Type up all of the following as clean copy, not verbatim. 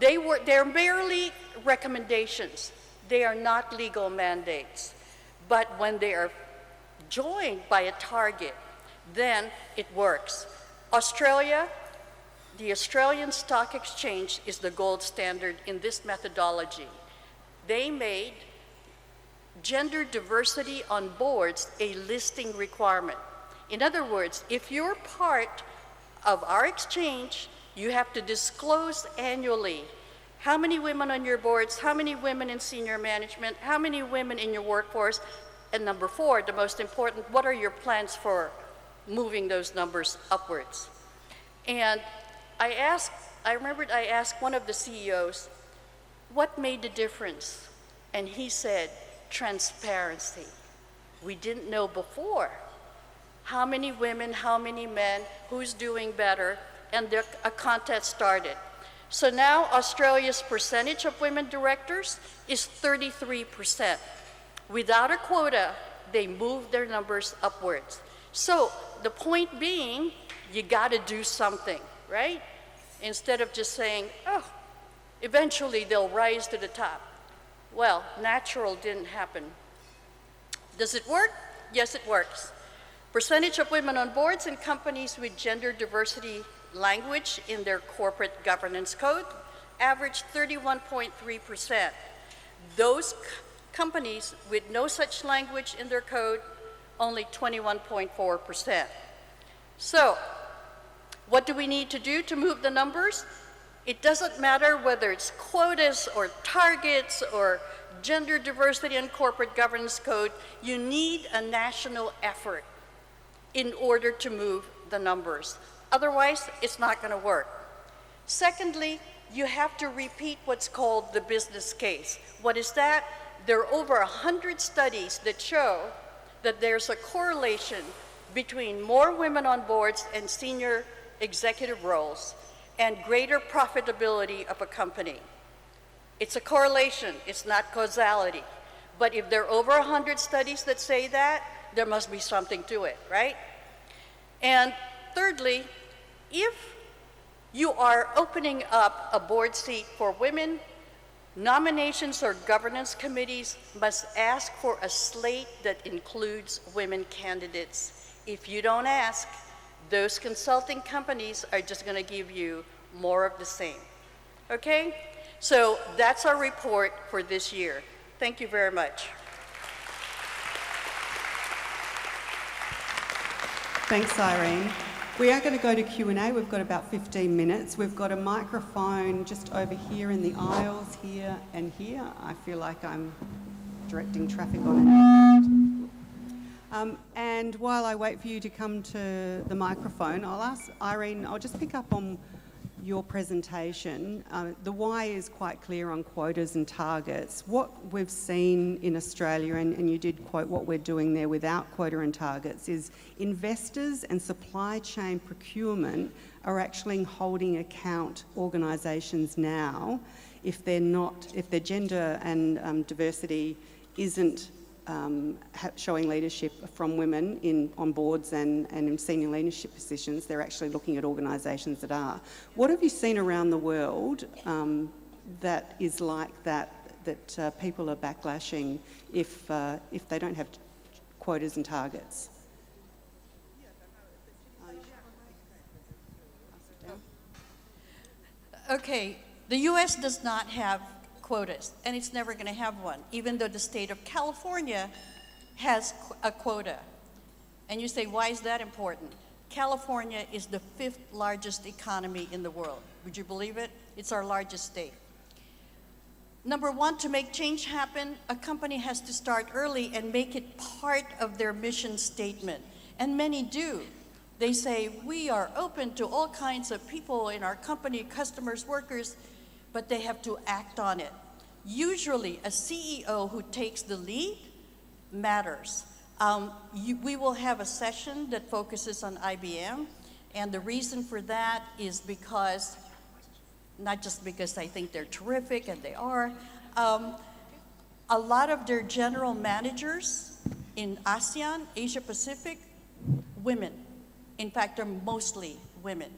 they're merely recommendations. They are not legal mandates. But when they are joined by a target, then it works. Australia, the Australian Stock Exchange is the gold standard in this methodology. They made gender diversity on boards a listing requirement. In other words, if you're part of our exchange, you have to disclose annually how many women on your boards, how many women in senior management, how many women in your workforce, and number 4, the most important, what are your plans for moving those numbers upwards? And I remembered I asked one of the CEOs, what made the difference? And he said, transparency. We didn't know before how many women, how many men, who's doing better, and a contest started. So now Australia's percentage of women directors is 33%. Without a quota, they moved their numbers upwards. So the point being, you gotta do something, right? Instead of just saying, oh, eventually they'll rise to the top. Well, natural didn't happen. Does it work? Yes, it works. Percentage of women on boards in companies with gender diversity language in their corporate governance code averaged 31.3%. Those companies with no such language in their code, only 21.4%. So, what do we need to do to move the numbers? It doesn't matter whether it's quotas or targets or gender diversity and corporate governance code, you need a national effort in order to move the numbers. Otherwise, it's not gonna work. Secondly, you have to repeat what's called the business case. What is that? There are over 100 studies that show that there's a correlation between more women on boards and senior executive roles and greater profitability of a company. It's a correlation, it's not causality. But if there are over 100 studies that say that, there must be something to it, right? And thirdly, if you are opening up a board seat for women, nominations or governance committees must ask for a slate that includes women candidates. If you don't ask, those consulting companies are just going to give you more of the same. Okay? So that's our report for this year. Thank you very much. Thanks, Irene. We are going to go to Q&A. We've got about 15 minutes. We've got a microphone just over here in the aisles, here and here. I feel like I'm directing traffic on it. And while I wait for you to come to the microphone, I'll ask Irene, I'll just pick up on your presentation. The why is quite clear on quotas and targets. What we've seen in Australia, and you did quote what we're doing there without quota and targets, is investors and supply chain procurement are actually holding account organisations now if their gender and diversity isn't showing leadership from women on boards and in senior leadership positions. They're actually looking at organisations that are. What have you seen around the world that is like that people are backlashing if they don't have quotas and targets? Okay, the US does not have quotas, and it's never going to have one, even though the state of California has a quota. And you say, why is that important? California is the 5th largest economy in the world. Would you believe it? It's our largest state. Number one, to make change happen, a company has to start early and make it part of their mission statement. And many do. They say, we are open to all kinds of people in our company, customers, workers, but they have to act on it. Usually, a CEO who takes the lead matters. We will have a session that focuses on IBM, and the reason for that is because, not just because I think they're terrific, and they are, a lot of their general managers in ASEAN, Asia Pacific, women. In fact, they're mostly women.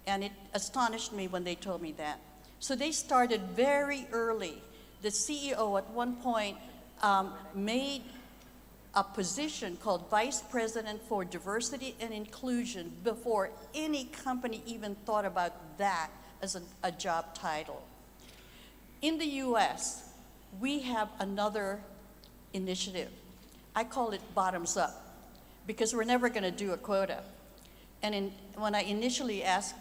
And it astonished me when they told me that. So they started very early. The CEO at one point made a position called Vice President for Diversity and Inclusion before any company even thought about that as a job title. In the US, we have another initiative. I call it bottoms up, because we're never going to do a quota. And when I initially asked,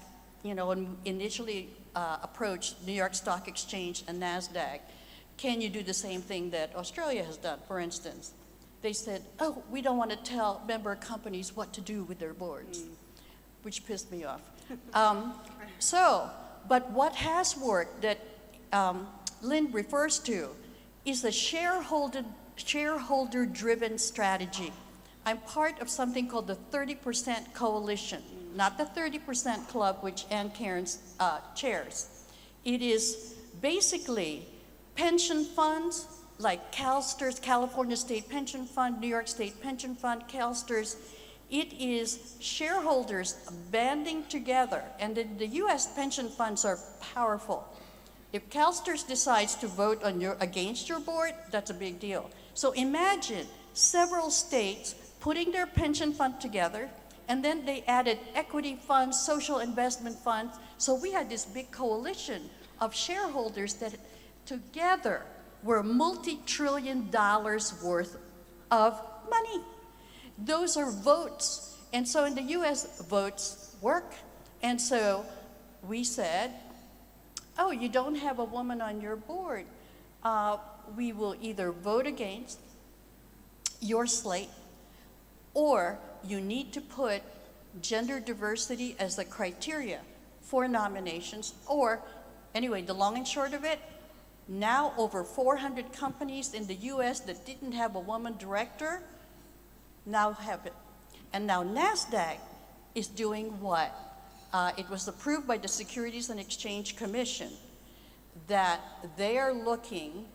approached New York Stock Exchange and NASDAQ, can you do the same thing that Australia has done, for instance? They said, oh, we don't want to tell member companies what to do with their boards, which pissed me off. But what has worked that Lynn refers to is the shareholder-driven strategy. I'm part of something called the 30% Coalition, not the 30% Club, which Ann Cairns chairs. It is basically pension funds like CalSTRS, California State Pension Fund, New York State Pension Fund, CalSTRS. It is shareholders banding together, and the US pension funds are powerful. If CalSTRS decides to vote against your board, that's a big deal. So imagine several states putting their pension fund together, and then they added equity funds, social investment funds. So we had this big coalition of shareholders that together were multi-trillion dollars worth of money. Those are votes. And so in the US, votes work. And so we said, oh, you don't have a woman on your board. We will either vote against your slate, or you need to put gender diversity as the criteria for nominations, or anyway, the long and short of it, now over 400 companies in the US that didn't have a woman director now have it. And now NASDAQ is doing what? It was approved by the Securities and Exchange Commission that they are looking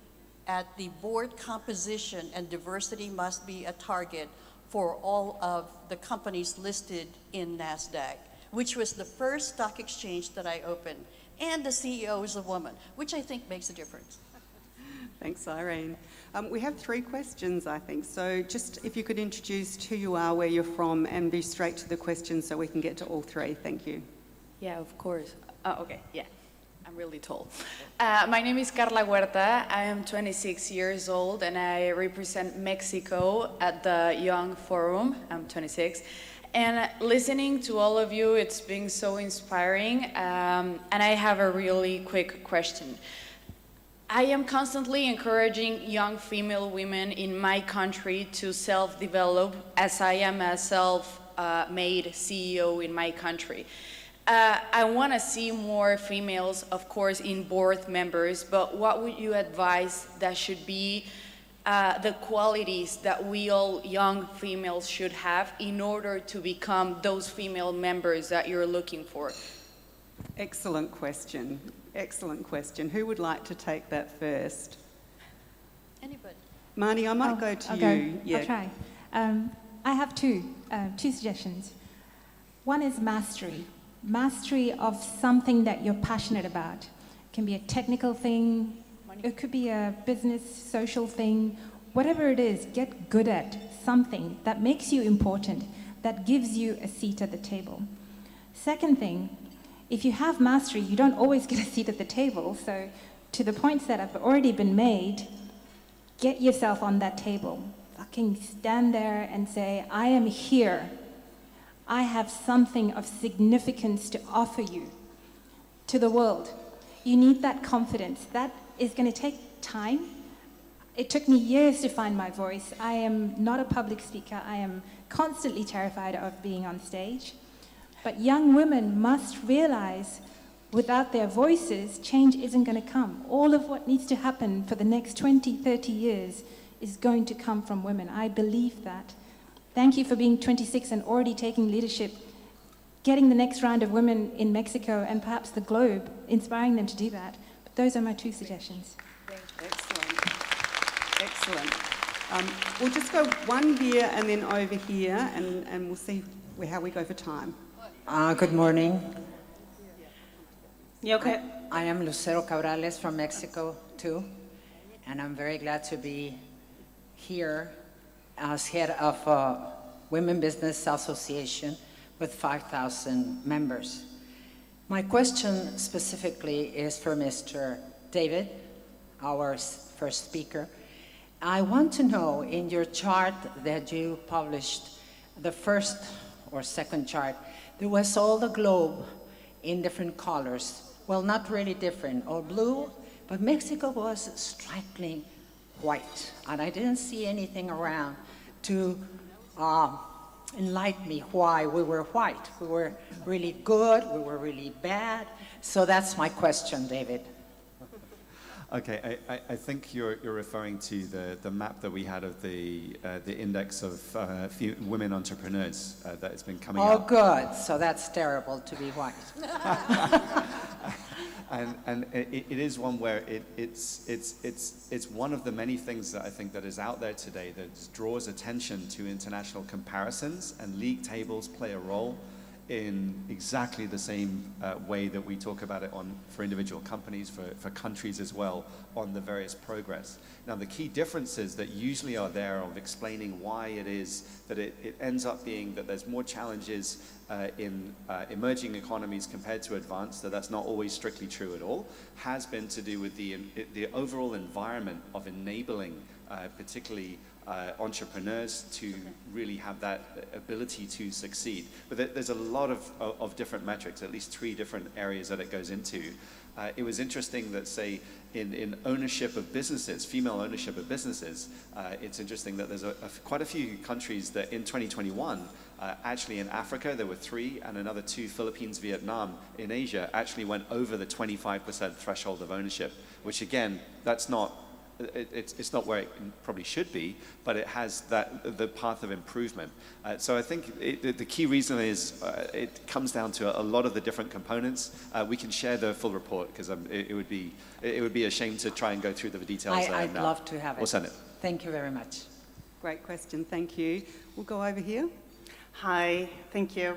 at the board composition, and diversity must be a target for all of the companies listed in NASDAQ, which was the first stock exchange that I opened. And the CEO is a woman, which I think makes a difference. Thanks, Irene. We have 3 questions, I think. So just if you could introduce who you are, where you're from, and be straight to the questions so we can get to all 3. Thank you. Yeah, of course. Okay, yeah. I'm really tall. My name is Carla Huerta. I am 26 years old, and I represent Mexico at the Young Forum. I'm 26. And listening to all of you, it's been so inspiring. And I have a really quick question. I am constantly encouraging young female women in my country to self-develop, as I am a self-made CEO in my country. I want to see more females, of course, in board members, but what would you advise that should be the qualities that we all young females should have in order to become those female members that you're looking for? Excellent question. Excellent question. Who would like to take that first? Anybody? Marnie, I might go to you. Yeah. I'll try. I have two suggestions. One is mastery. Mastery of something that you're passionate about. It can be a technical thing, it could be a business, social thing, whatever it is, get good at something that makes you important, that gives you a seat at the table. Second thing, if you have mastery, you don't always get a seat at the table, so to the points that have already been made, get yourself on that table. Fucking stand there and say, I am here. I have something of significance to offer you, to the world. You need that confidence. That is going to take time. It took me years to find my voice. I am not a public speaker. I am constantly terrified of being on stage. But young women must realize without their voices, change isn't going to come. All of what needs to happen for the next 20, 30 years is going to come from women. I believe that. Thank you for being 26 and already taking leadership, getting the next round of women in Mexico and perhaps the globe, inspiring them to do that. But those are my 2 suggestions. Excellent. Excellent. We'll just go one here and then over here, and we'll see how we go for time. Good morning. Yeah, okay. I am Lucero Cabrales from Mexico too, and I'm very glad to be here as head of a Women Business Association with 5,000 members. My question specifically is for Mr. David, our first speaker. I want to know, in your chart that you published, the first or second chart, there was all the globe in different colors. Well, not really different, all blue, but Mexico was strikingly white. And I didn't see anything around to enlighten me why we were white. We were really good, we were really bad. So that's my question, David. Okay, I think you're referring to the map that we had of the index of women entrepreneurs that has been coming out. Oh, good. So that's terrible to be white. And it is one where it's one of the many things that I think that is out there today that draws attention to international comparisons, and league tables play a role in exactly the same way that we talk about it for individual companies, for countries as well, on the various progress. Now, the key differences that usually are there of explaining why it is that it ends up being that there's more challenges in emerging economies compared to advanced, that's not always strictly true at all, has been to do with the overall environment of enabling particularly entrepreneurs to really have that ability to succeed. But there's a lot of different metrics, at least 3 different areas that it goes into. It was interesting that, say, in ownership of businesses, female ownership of businesses, it's interesting that there's quite a few countries that in 2021, actually in Africa, there were 3, and another 2, Philippines, Vietnam, in Asia, actually went over the 25% threshold of ownership, which again, that's not, it's not where it probably should be, but it has the path of improvement. So I think the key reason is it comes down to a lot of the different components. We can share the full report because it would be a shame to try and go through the details. I'd love to have it. We'll send it. Thank you very much. Great question, thank you. We'll go over here. Hi, thank you.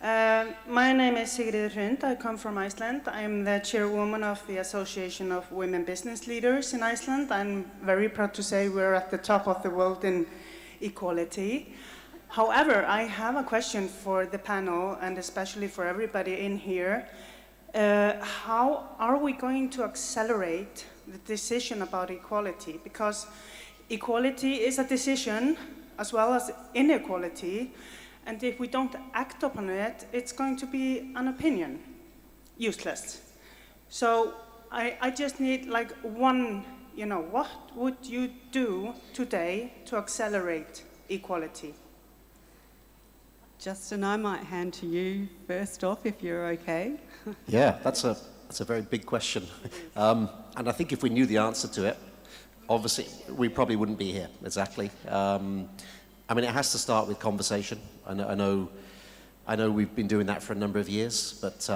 My name is Sigrid Rund. I come from Iceland. I'm the chairwoman of the Association of Women Business Leaders in Iceland. I'm very proud to say we're at the top of the world in equality. However, I have a question for the panel and especially for everybody in here. How are we going to accelerate the decision about equality? Because equality is a decision as well as inequality. And if we don't act upon it, it's going to be an opinion, useless. So I just need like one, what would you do today to accelerate equality? Justin, I might hand to you first off, if you're okay. Yeah, that's a very big question. And I think if we knew the answer to it, obviously we probably wouldn't be here, exactly. I mean, it has to start with conversation. I know we've been doing that for a number of years, but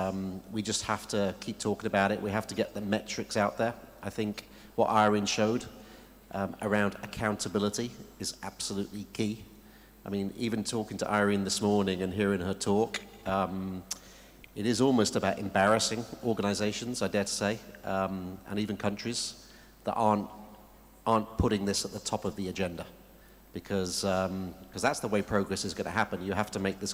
we just have to keep talking about it. We have to get the metrics out there. I think what Irene showed around accountability is absolutely key. I mean, even talking to Irene this morning and hearing her talk, it is almost about embarrassing organizations, I dare to say, and even countries that aren't putting this at the top of the agenda. Because that's the way progress is going to happen. You have to make this